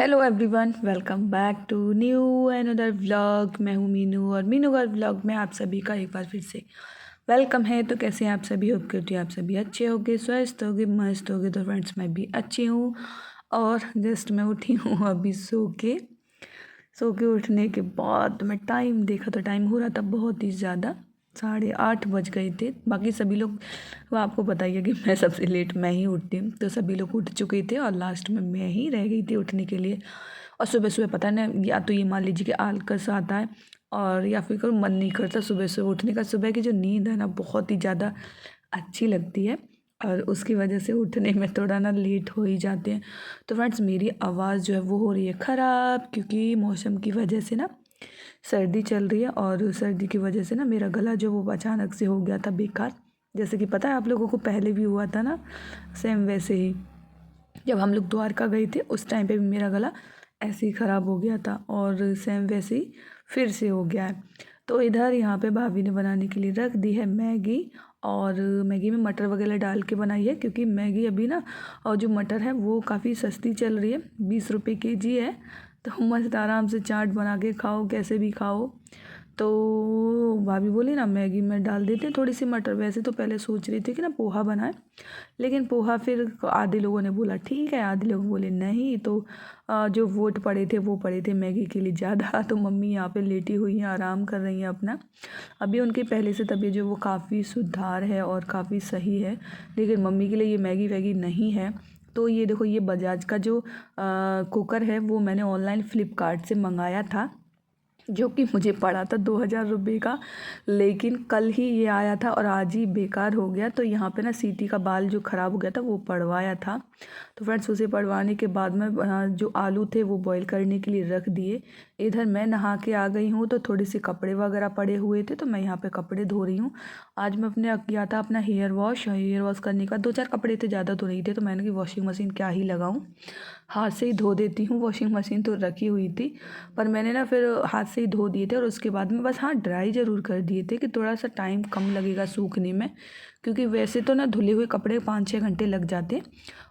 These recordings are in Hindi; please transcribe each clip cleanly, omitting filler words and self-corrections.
Hello everyone, welcome back to new another vlog. मैं हूँ मीनू और मीनू का व्लॉग में आप सभी का एक बार फिर से वेलकम है। तो कैसे हैं आप सभी? होप करती आप सभी अच्छे होगे, स्वस्थ होगे, मस्त होगे। तो फ्रेंड्स, मैं भी अच्छी हूँ और जस्ट मैं उठी हूँ अभी सो के उठने के बाद मैं टाइम देखा तो टाइम हो रहा था बहुत ही ज़्यादा, 8:30 बज गए थे। बाकी सभी लोग, वो आपको बताइए कि मैं सबसे लेट मैं ही उठती हूँ, तो सभी लोग उठ चुके थे और लास्ट में मैं ही रह गई थी उठने के लिए। और सुबह सुबह पता नहीं, या तो ये मान लीजिए कि आलस आता है और या फिर कोई मन नहीं करता सुबह सुबह उठने का। सुबह की जो नींद है ना, बहुत ही ज़्यादा अच्छी लगती है और उसकी वजह से उठने में थोड़ा ना लेट हो ही जाते हैं। तो फ्रेंड्स, मेरी आवाज़ जो है वो हो रही है ख़राब, क्योंकि मौसम की वजह से ना सर्दी चल रही है और सर्दी की वजह से ना मेरा गला जो वो अचानक से हो गया था बेकार। जैसे कि पता है आप लोगों को पहले भी हुआ था ना, सेम वैसे ही जब हम लोग द्वारका गए थे उस टाइम पे भी मेरा गला ऐसे ही ख़राब हो गया था और सेम वैसे ही फिर से हो गया है। तो इधर यहाँ पे भाभी ने बनाने के लिए रख दी है मैगी, और मैगी में मटर वगैरह डाल के बनाई है, क्योंकि मैगी अभी ना, और जो मटर है वो काफ़ी सस्ती चल रही है, 20 रुपये केजी है। तो मस्त आराम से चाट बना के खाओ, कैसे भी खाओ। तो भाभी बोली ना मैगी में डाल देते हैं थोड़ी सी मटर। वैसे तो पहले सोच रही थी कि ना पोहा बनाए, लेकिन पोहा फिर आधे लोगों ने बोला ठीक है, आधे लोग बोले नहीं। तो जो वोट पड़े थे वो पड़े थे मैगी के लिए ज़्यादा। तो मम्मी यहाँ पे लेटी हुई हैं, आराम कर रही हैं अपना। अभी उनकी पहले से तबीयत जो वो काफ़ी सुधार है और काफ़ी सही है, लेकिन मम्मी के लिए ये मैगी वैगी नहीं है। तो ये देखो, ये बजाज का जो कुकर है वो मैंने ऑनलाइन फ्लिपकार्ट से मंगाया था, जो कि मुझे पड़ा था 2000 रुपये का। लेकिन कल ही ये आया था और आज ही बेकार हो गया। तो यहाँ पे ना सीटी का बाल जो ख़राब हो गया था वो पड़वाया था। तो फ्रेंड्स, उसे पड़वाने के बाद में जो आलू थे वो बॉईल करने के लिए रख दिए। इधर मैं नहा के आ गई हूँ, तो थोड़े से कपड़े वगैरह पड़े हुए थे, तो मैं यहाँ पे कपड़े धो रही हूँ। आज मैं अपने किया था अपना हेयर वॉश करने का। 2-4 कपड़े थे, ज़्यादा तो नहीं थे, तो मैंने कि वॉशिंग मशीन क्या ही लगाऊँ, हाथ से ही धो देती हूँ। वॉशिंग मशीन तो रखी हुई थी, पर मैंने ना फिर हाथ से ही धो दिए थे। और उसके बाद में बस हाँ, ड्राई ज़रूर कर दिए थे कि थोड़ा सा टाइम कम लगेगा सूखने में, क्योंकि वैसे तो ना धुले हुए कपड़े 5-6 घंटे लग जाते हैं,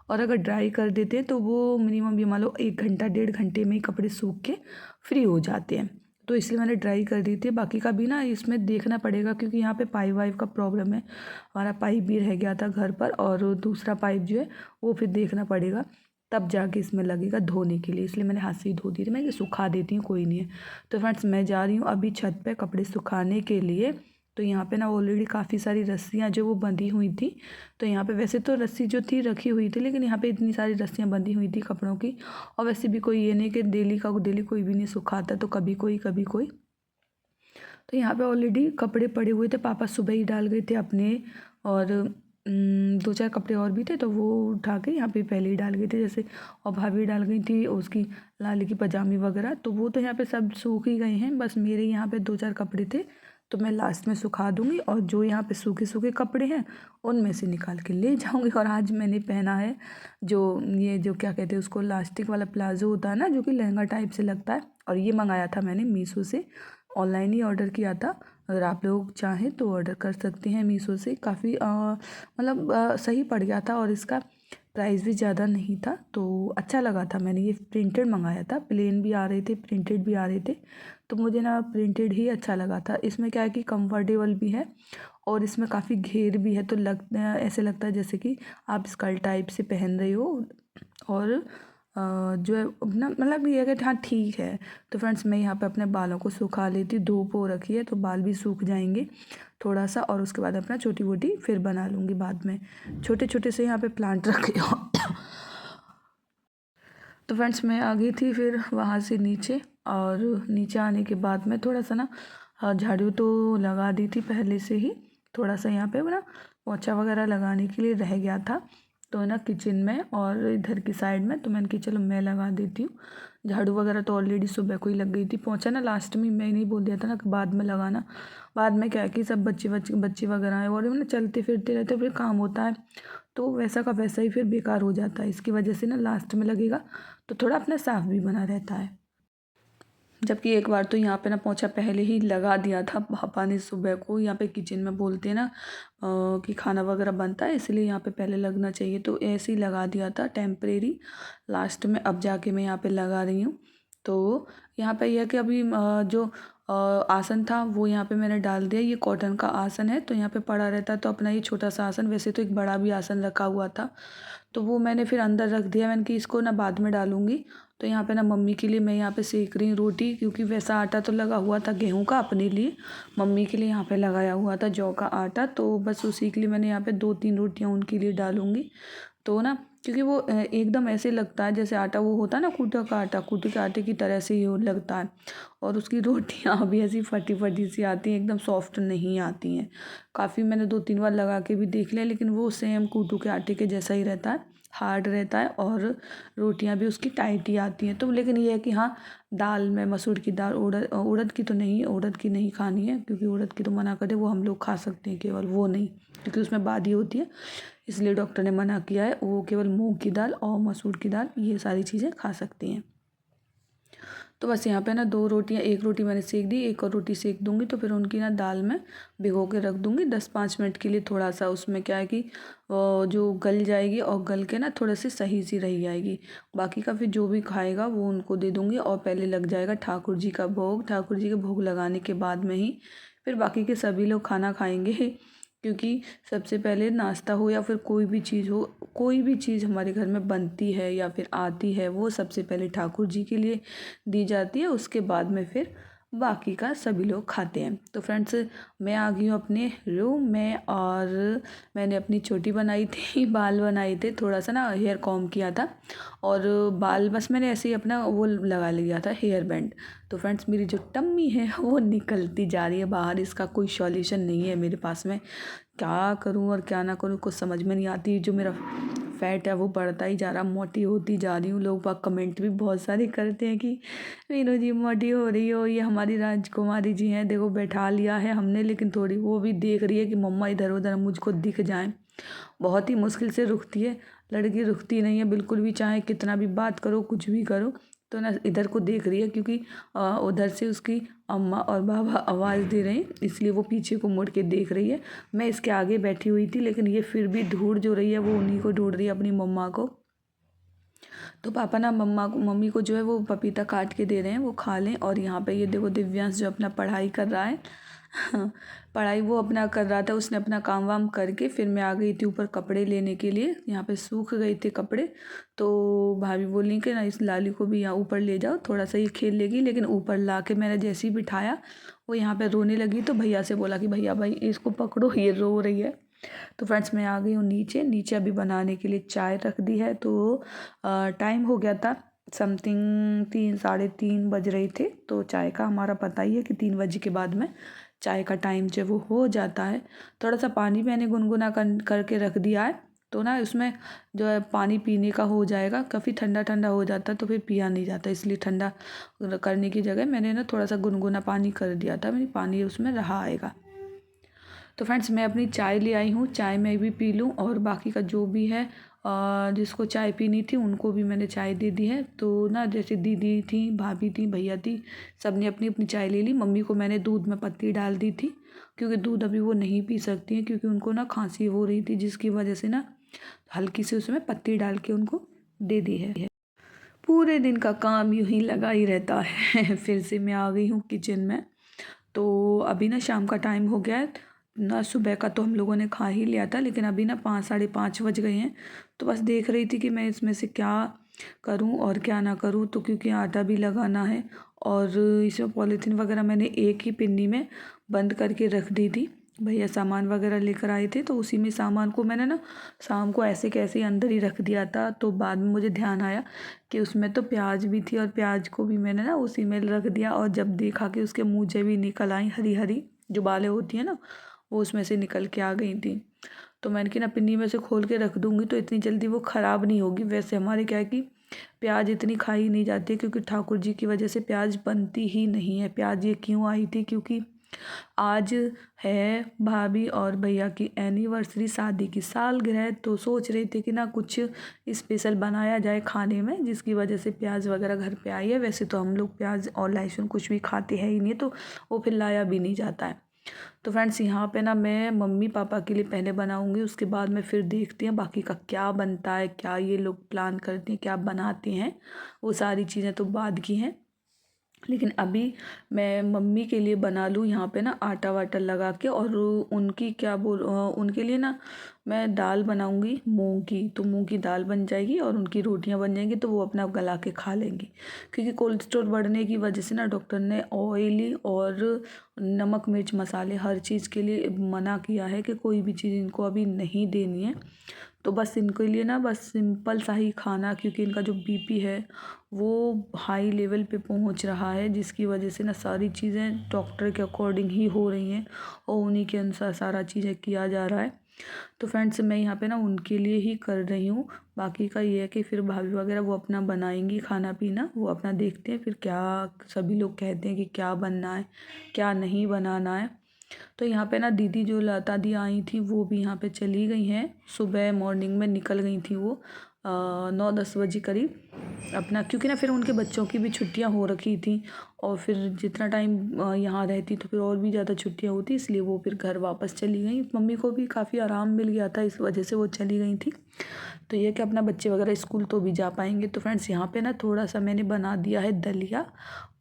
और अगर ड्राई कर देते हैं तो वो मिनिमम ये मान लो 1 घंटा 1.5 घंटे में ही कपड़े सूख के फ्री हो जाते हैं। तो इसलिए मैंने ड्राई कर दी थी। बाकी का भी ना इसमें देखना पड़ेगा, क्योंकि यहाँ पे पाइप वाइप का प्रॉब्लम है। हमारा पाइप भी रह गया था घर पर, और दूसरा पाइप जो है वो फिर देखना पड़ेगा, तब जाके इसमें लगेगा धोने के लिए। इसलिए मैंने हाथ से ही धो दी थी। मैं ये सुखा देती हूँ, कोई नहीं है। तो फ्रेंड्स, मैं जा रही हूँ अभी छत पे कपड़े सुखाने के लिए। तो यहाँ पे ना ऑलरेडी काफ़ी सारी रस्सियाँ जो वो बंधी हुई थी। तो यहाँ पे वैसे तो रस्सी जो थी रखी हुई थी, लेकिन यहाँ पे इतनी सारी रस्सियाँ बंधी हुई थी कपड़ों की। और वैसे भी कोई ये नहीं कि डेली कोई भी नहीं सुखाता, तो कभी कोई कभी कोई। तो यहाँ पे ऑलरेडी कपड़े पड़े हुए थे, पापा सुबह ही डाल गए थे अपने। और 2-4 कपड़े और भी थे, तो वो उठा के यहाँ पे पहले ही डाल गए थे जैसे। और भाभी डाल गई थी उसकी लाली की पजामी वगैरह, तो वो तो यहाँ पे सब सूख ही गए हैं। बस मेरे यहाँ पे 2-4 कपड़े थे, तो मैं लास्ट में सुखा दूँगी। और जो यहाँ पे सूखे सूखे कपड़े हैं उनमें से निकाल के ले जाऊँगी। और आज मैंने पहना है जो ये जो क्या कहते हैं उसको, लास्टिक वाला प्लाजो होता है ना, जो कि लहंगा टाइप से लगता है। और ये मंगाया था मैंने मीशो से, ऑनलाइन ही ऑर्डर किया था। अगर आप लोग चाहें तो ऑर्डर कर सकते हैं मीशो से। काफ़ी मतलब सही पड़ गया था, और इसका प्राइस भी ज़्यादा नहीं था, तो अच्छा लगा था। मैंने ये प्रिंटेड मंगाया था, प्लेन भी आ रहे थे, प्रिंटेड भी आ रहे थे। तो मुझे ना प्रिंटेड ही अच्छा लगा था। इसमें क्या है कि कंफर्टेबल भी है, और इसमें काफ़ी घेर भी है, तो ऐसे लगता है जैसे कि आप स्कर्ट टाइप से पहन रहे हो। और जो है अपना मतलब ये है कि हाँ ठीक है। तो फ्रेंड्स, मैं यहाँ पे अपने बालों को सुखा लेती हूँ। धूप हो रखी है तो बाल भी सूख जाएंगे थोड़ा सा, और उसके बाद अपना छोटी मोटी फिर बना लूँगी बाद में। छोटे छोटे से यहाँ पे प्लांट रखे हो। तो फ्रेंड्स, मैं आ गई थी फिर वहाँ से नीचे, और नीचे आने के बाद में थोड़ा सा ना झाड़ू तो लगा दी थी पहले से ही। थोड़ा सा यहाँ पे ना पोछा वगैरह लगाने के लिए रह गया था, तो ना किचन में और इधर की साइड में। तो मैंने कि चलो मैं लगा देती हूँ। झाड़ू वगैरह तो ऑलरेडी सुबह को ही लग गई थी। पोछा ना लास्ट में मैं नहीं बोल दिया था ना कि बाद में लगाना। बाद में क्या है कि सब बच्चे वगैरह हैं और ना चलते फिरते रहते, फिर काम होता है, तो वैसा का वैसा ही फिर बेकार हो जाता है। इसकी वजह से ना लास्ट में लगेगा, तो थोड़ा अपना साफ भी बना रहता है। जबकि एक बार तो यहाँ पे ना पोंछा पहले ही लगा दिया था पापा ने सुबह को। यहाँ पे किचन में बोलते हैं ना कि खाना वगैरह बनता है, इसलिए यहाँ पे पहले लगना चाहिए, तो ऐसे ही लगा दिया था टेम्परेरी। लास्ट में अब जाके मैं यहाँ पे लगा रही हूँ। तो यहाँ पे यह है कि अभी जो आसन था वो यहाँ पे मैंने डाल दिया। ये कॉटन का आसन है, तो यहाँ पे पड़ा रहता है। तो अपना ये छोटा सा आसन, वैसे तो एक बड़ा भी आसन रखा हुआ था, तो वो मैंने फिर अंदर रख दिया। मैंने कि इसको ना बाद में डालूंगी। तो यहाँ पे ना मम्मी के लिए मैं यहाँ पे सेक रही हूँ रोटी, क्योंकि वैसा आटा तो लगा हुआ था गेहूं का अपने लिए, मम्मी के लिए यहाँ पे लगाया हुआ था जौ का आटा। तो बस उसी के लिए मैंने यहाँ पे 2-3 रोटियाँ उनके लिए डालूंगी। तो ना क्योंकि वो एकदम ऐसे लगता है जैसे आटा वो होता है ना कूटा का आटा, कूटे के आटे की तरह से ही वो लगता है। और उसकी रोटियाँ भी ऐसी फटी फटी सी आती हैं, एकदम सॉफ्ट नहीं आती हैं। काफ़ी मैंने 2-3 बार लगा के भी देख लिया, लेकिन वो सेम कूटू के आटे के जैसा ही रहता है, हार्ड रहता है, और रोटियां भी उसकी टाइट ही आती हैं। तो लेकिन ये है कि हाँ, दाल में मसूर की दाल, उड़द की तो नहीं, उड़द की नहीं खानी है, क्योंकि उड़द की तो मना कर दे, वो हम लोग खा सकते हैं, केवल वो नहीं, क्योंकि उसमें बादी होती है, इसलिए डॉक्टर ने मना किया है। वो केवल मूंग की दाल और मसूर की दाल, ये सारी चीज़ें खा सकती हैं। तो बस यहाँ पे ना 2 रोटियाँ, एक रोटी मैंने सेक दी, एक और रोटी सेक दूँगी, तो फिर उनकी ना दाल में भिगो के रख दूँगी 10-5 मिनट के लिए। थोड़ा सा उसमें क्या है कि जो गल जाएगी, और गल के ना थोड़ा सी सही सी रह जाएगी। बाकी का फिर जो भी खाएगा वो उनको दे दूँगी, और पहले लग जाएगा ठाकुर जी का भोग। ठाकुर जी के भोग लगाने के बाद में ही फिर बाकी के सभी लोग खाना खाएंगे, क्योंकि सबसे पहले नाश्ता हो या फिर कोई भी चीज़ हो, कोई भी चीज़ हमारे घर में बनती है या फिर आती है, वो सबसे पहले ठाकुर जी के लिए दी जाती है, उसके बाद में फिर बाकी का सभी लोग खाते हैं। तो फ्रेंड्स, मैं आ गई हूँ अपने रूम में, और मैंने अपनी चोटी बनाई थी, बाल बनाए थे, थोड़ा सा ना हेयर कॉम किया था, और बाल बस मैंने ऐसे ही अपना वो लगा लिया था, हेयर बैंड। तो फ्रेंड्स, मेरी जो टम्मी है वो निकलती जा रही है बाहर, इसका कोई सॉल्यूशन नहीं है मेरे पास में। क्या करूं और क्या ना करूं, कुछ समझ में नहीं आती। जो मेरा फैट है वो बढ़ता ही जा रहा, मोटी होती जा रही हूँ। लोग बाग कमेंट भी बहुत सारे करते हैं कि मीनू जी मोटी हो रही हो। ये हमारी राजकुमारी जी हैं, देखो बैठा लिया है हमने, लेकिन थोड़ी वो भी देख रही है कि मम्मा इधर उधर मुझको दिख जाएं। बहुत ही मुश्किल से रुकती है लड़की, रुकती नहीं है बिल्कुल भी, चाहे कितना भी बात करो, कुछ भी करो। तो ना इधर को देख रही है, क्योंकि उधर से उसकी अम्मा और बाबा आवाज़ दे रहे हैं, इसलिए वो पीछे को मुड़ के देख रही है। मैं इसके आगे बैठी हुई थी, लेकिन ये फिर भी ढूंढ जो रही है, वो उन्हीं को ढूंढ रही है, अपनी मम्मा को। तो पापा ना मम्मी को जो है वो पपीता काट के दे रहे हैं, वो खा लें। और यहाँ पे ये देखो दिव्यांश जो अपना पढ़ाई कर रहा है। पढ़ाई वो अपना कर रहा था, उसने अपना काम वाम करके फिर मैं आ गई थी ऊपर कपड़े लेने के लिए। यहाँ पे सूख गए थे कपड़े, तो भाभी बोली कि ना इस लाली को भी यहाँ ऊपर ले जाओ, थोड़ा सा ये खेल लेगी। लेकिन ऊपर ला के मैंने जैसे ही बिठाया, वो यहाँ पे रोने लगी, तो भैया से बोला कि भैया भाई इसको पकड़ो, ये रो रही है। तो फ्रेंड्स, मैं आ गई हूँ नीचे। नीचे अभी बनाने के लिए चाय रख दी है। तो टाइम हो गया था समथिंग 3-3:30 बज रहे थे। तो चाय का हमारा पता ही है कि 3 बजे के बाद में चाय का टाइम जो वो हो जाता है। थोड़ा सा पानी मैंने गुनगुना करके रख दिया है, तो ना उसमें जो है पानी पीने का हो जाएगा। काफ़ी ठंडा ठंडा हो जाता है तो फिर पिया नहीं जाता, इसलिए ठंडा करने की जगह मैंने ना थोड़ा सा गुनगुना पानी कर दिया था, मेरी पानी उसमें रहा आएगा। तो फ्रेंड्स, मैं अपनी चाय ले आई हूँ, चाय मैं भी पी लूँ, और बाकी का जो भी है जिसको चाय पीनी थी उनको भी मैंने चाय दे दी है। तो ना जैसे दीदी थी, भाभी थी, भैया थी, सब ने अपनी अपनी चाय ले ली। मम्मी को मैंने दूध में पत्ती डाल दी थी, क्योंकि दूध अभी वो नहीं पी सकती हैं, क्योंकि उनको ना खांसी हो रही थी, जिसकी वजह से ना हल्की सी उसमें पत्ती डाल के उनको दे दी है। पूरे दिन का काम यूं ही लगा ही रहता है। फिर से मैं आ गई हूँ किचन में। तो अभी ना शाम का टाइम हो गया है ना, सुबह का तो हम लोगों ने खा ही लिया था, लेकिन अभी ना 5-5:30 बज गए हैं। तो बस देख रही थी कि मैं इसमें से क्या करूं और क्या ना करूं। तो क्योंकि आटा भी लगाना है, और इसमें पॉलीथीन वगैरह मैंने एक ही पिन्नी में बंद करके रख दी थी। भैया सामान वगैरह लेकर आए थे, तो उसी में सामान को मैंने ना शाम को ऐसे कैसे अंदर ही रख दिया था। तो बाद में मुझे ध्यान आया कि उसमें तो प्याज भी थी, और प्याज को भी मैंने ना उसी में रख दिया। और जब देखा कि उसके मुँह भी निकल आई हरी हरी जो बालें होती हैं ना, वो उसमें से निकल के आ गई थी। तो मैंने कि ना पिन्नी में से खोल के रख दूँगी तो इतनी जल्दी वो ख़राब नहीं होगी। वैसे हमारे क्या है कि प्याज इतनी खाई नहीं जाती, क्योंकि ठाकुर जी की वजह से प्याज बनती ही नहीं है। प्याज ये क्यों आई थी, क्योंकि आज है भाभी और भैया की एनिवर्सरी, शादी की सालगिरह, तो सोच रहे थे कि ना कुछ स्पेशल बनाया जाए खाने में, जिसकी वजह से प्याज वगैरह घर पे आई है। वैसे तो हम लोग प्याज और लहसुन कुछ भी खाते हैं ही नहीं, तो वो फिर लाया भी नहीं जाता है। तो फ्रेंड्स यहाँ पे ना मैं मम्मी पापा के लिए पहले बनाऊँगी, उसके बाद मैं फिर देखती हैं बाकी का क्या बनता है, क्या ये लोग प्लान करते हैं, क्या बनाते हैं। वो सारी चीज़ें तो बाद की हैं, लेकिन अभी मैं मम्मी के लिए बना लूँ यहाँ पे ना आटा वाटा लगा के। और उनकी क्या उनके लिए ना मैं दाल बनाऊँगी मूंग की, तो मूंग की दाल बन जाएगी और उनकी रोटियाँ बन जाएंगी, तो वो अपना गला के खा लेंगी। क्योंकि कोलेस्ट्रॉल बढ़ने की वजह से ना डॉक्टर ने ऑयली और नमक मिर्च मसाले हर चीज़ के लिए मना किया है कि कोई भी चीज़ इनको अभी नहीं देनी है। तो बस इनके लिए ना बस सिंपल सा ही खाना, क्योंकि इनका जो बीपी है वो हाई लेवल पे पहुंच रहा है, जिसकी वजह से ना सारी चीज़ें डॉक्टर के अकॉर्डिंग ही हो रही हैं और उन्हीं के अनुसार सारा चीज़ें किया जा रहा है। तो फ्रेंड्स मैं यहाँ पे ना उनके लिए ही कर रही हूँ। बाकी का ये है कि फिर भाभी वगैरह वो अपना बनाएंगी खाना पीना, वो अपना देखते हैं फिर क्या सभी लोग कहते हैं कि क्या बनना है क्या नहीं बनाना है। तो यहाँ पे ना दीदी जो लता दी आई थी वो भी यहाँ पे चली गई हैं, सुबह मॉर्निंग में निकल गई थी वो 9-10 बजे करीब अपना, क्योंकि ना फिर उनके बच्चों की भी छुट्टियाँ हो रखी थी और फिर जितना टाइम यहाँ रहती तो फिर और भी ज़्यादा छुट्टियाँ होती, इसलिए वो फिर घर वापस चली गई। मम्मी को भी काफ़ी आराम मिल गया था, इस वजह से वो चली गई थी। तो ये कि अपना बच्चे वगैरह स्कूल तो भी जा पाएंगे। तो फ्रेंड्स यहाँ पे ना थोड़ा सा मैंने बना दिया है दलिया,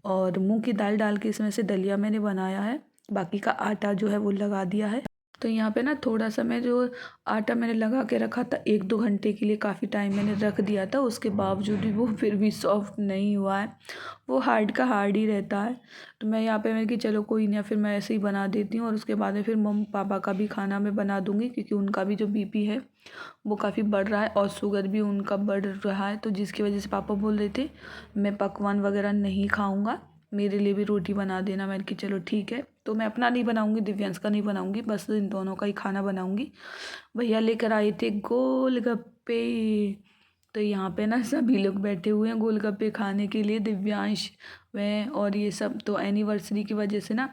और मूँग की दाल डाल के इसमें से दलिया मैंने बनाया है। बाकी का आटा जो है वो लगा दिया है। तो यहाँ पे ना थोड़ा सा मैं जो आटा मैंने लगा के रखा था 1-2 घंटे के लिए, काफ़ी टाइम मैंने रख दिया था, उसके बावजूद भी वो फिर भी सॉफ्ट नहीं हुआ है, वो हार्ड का हार्ड ही रहता है। तो मैं यहाँ पे मैंने कि चलो कोई नहीं, फिर मैं ऐसे ही बना देती हूँ और उसके बाद में फिर मम्मी पापा का भी खाना मैं बना दूँगी, क्योंकि उनका भी जो बीपी है वो काफ़ी बढ़ रहा है और शुगर भी उनका बढ़ रहा है। तो जिसकी वजह से पापा बोल रहे थे मैं पकवान वगैरह नहीं खाऊँगा, मेरे लिए भी रोटी बना देना। मैंने कि चलो ठीक है। तो मैं अपना नहीं बनाऊँगी, दिव्यांश का नहीं बनाऊँगी, बस इन दोनों का ही खाना बनाऊँगी। भैया लेकर आए थे गोलगप्पे, तो यहाँ पे ना सभी लोग बैठे हुए हैं गोलगप्पे खाने के लिए, दिव्यांश मैं और ये सब। तो एनिवर्सरी की वजह से ना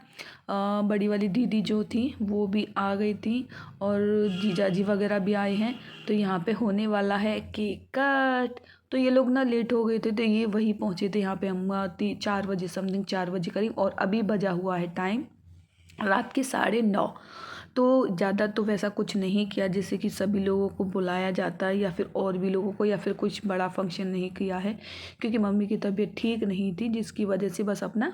बड़ी वाली दीदी जो थी वो भी आ गई थी और जीजाजी वगैरह भी आए हैं। तो यहाँ पे होने वाला है केक कट। तो ये लोग ना लेट हो गए थे, तो ये वही पहुँचे थे यहाँ पे हम 4 बजे समथिंग, 4 बजे करीब, और अभी बजा हुआ है टाइम रात के 9:30। तो ज़्यादा तो वैसा कुछ नहीं किया जैसे कि सभी लोगों को बुलाया जाता है या फिर और भी लोगों को, या फिर कुछ बड़ा फंक्शन नहीं किया है, क्योंकि मम्मी की तबीयत ठीक नहीं थी, जिसकी वजह से बस अपना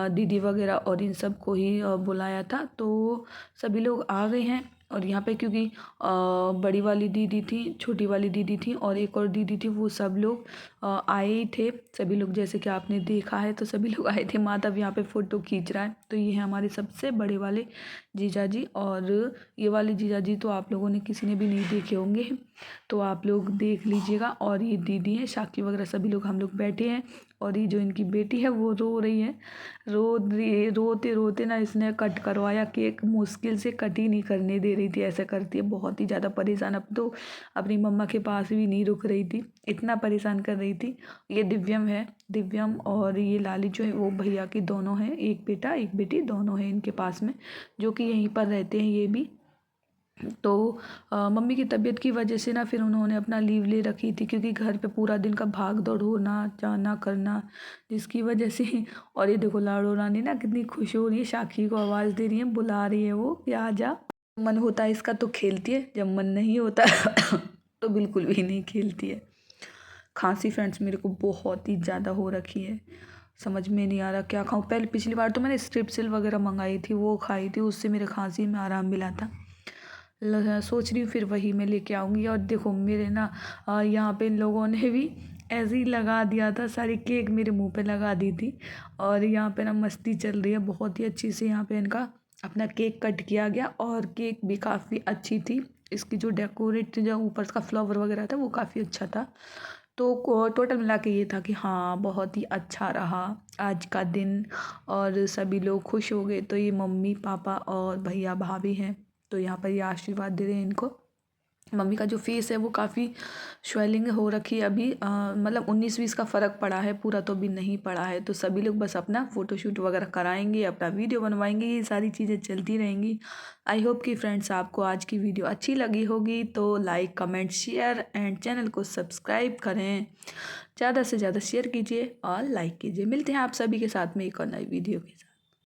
दीदी वगैरह और इन सब को ही बुलाया था। तो सभी लोग आ गए हैं। और यहाँ पे क्योंकि बड़ी वाली दीदी थी, छोटी वाली दीदी थी और एक और दीदी थी, वो सब लोग आए ही थे सभी लोग, जैसे कि आपने देखा है। तो सभी लोग आए थे, माता भी यहाँ पे फ़ोटो खींच रहा है। तो ये है हमारे सबसे बड़े वाले जीजा जी, और ये वाले जीजा जी तो आप लोगों ने किसी ने भी नहीं देखे होंगे, तो आप लोग देख लीजिएगा। और ये दीदी है शाकी वगैरह, सभी लोग हम लोग बैठे हैं। और ये जो इनकी बेटी है वो रो रही है, रोते रोते ना इसने कट करवाया केक, मुश्किल से कट ही नहीं करने दे रही थी, ऐसा करती है, बहुत ही ज़्यादा परेशान। अब तो अपनी मम्मा के पास भी नहीं रुक रही थी, इतना परेशान कर रही थी। ये दिव्यम है, दिव्यम और ये लाली जो है वो भैया की दोनों हैं, एक बेटा एक बेटी दोनों हैं इनके पास में, जो कि यहीं पर रहते हैं ये भी। तो मम्मी की तबीयत की वजह से ना फिर उन्होंने अपना लीव ले रखी थी, क्योंकि घर पे पूरा दिन का भाग दौड़ होना जाना करना, जिसकी वजह से। और ये देखो लाडो रानी ना कितनी खुश हो रही है, साक्षी को आवाज़ दे रही है, बुला रही है वो कि आ जा। मन होता है इसका तो खेलती है, जब मन नहीं होता तो बिल्कुल भी नहीं खेलती है। खांसी फ्रेंड्स मेरे को बहुत ही ज़्यादा हो रखी है, समझ में नहीं आ रहा क्या खाऊं। पहले पिछली बार तो मैंने स्ट्रिप्सिल वगैरह मंगाई थी, वो खाई थी, उससे मेरे खांसी में आराम मिला था। सोच रही हूँ फिर वही मैं लेके आऊँगी। और देखो मेरे ना यहाँ पे इन लोगों ने भी ऐसे ही लगा दिया था, सारी केक मेरे मुंह पे लगा दी थी। और यहाँ पे ना मस्ती चल रही है बहुत ही अच्छी से, यहाँ पे इनका अपना केक कट किया गया और केक भी काफ़ी अच्छी थी। इसकी जो डेकोरेट जो ऊपर का फ्लावर वगैरह था वो काफ़ी अच्छा था। तो टोटल मिला के ये था कि हाँ बहुत ही अच्छा रहा आज का दिन और सभी लोग खुश हो गए। तो ये मम्मी पापा और भैया भाभी हैं, तो यहाँ पर ये आशीर्वाद दे रहे हैं इनको। मम्मी का जो फेस है वो काफ़ी स्वेलिंग हो रखी है अभी, मतलब 19-20 का फ़र्क पड़ा है, पूरा तो अभी नहीं पड़ा है। तो सभी लोग बस अपना फ़ोटोशूट वगैरह कराएंगे, अपना वीडियो बनवाएंगे, ये सारी चीज़ें चलती रहेंगी। आई होप कि फ्रेंड्स आपको आज की वीडियो अच्छी लगी होगी, तो like comment share and channel को सब्सक्राइब करें, ज़्यादा से ज़्यादा शेयर कीजिए और लाइक कीजिए। मिलते हैं आप सभी के साथ में एक और नई वीडियो के साथ।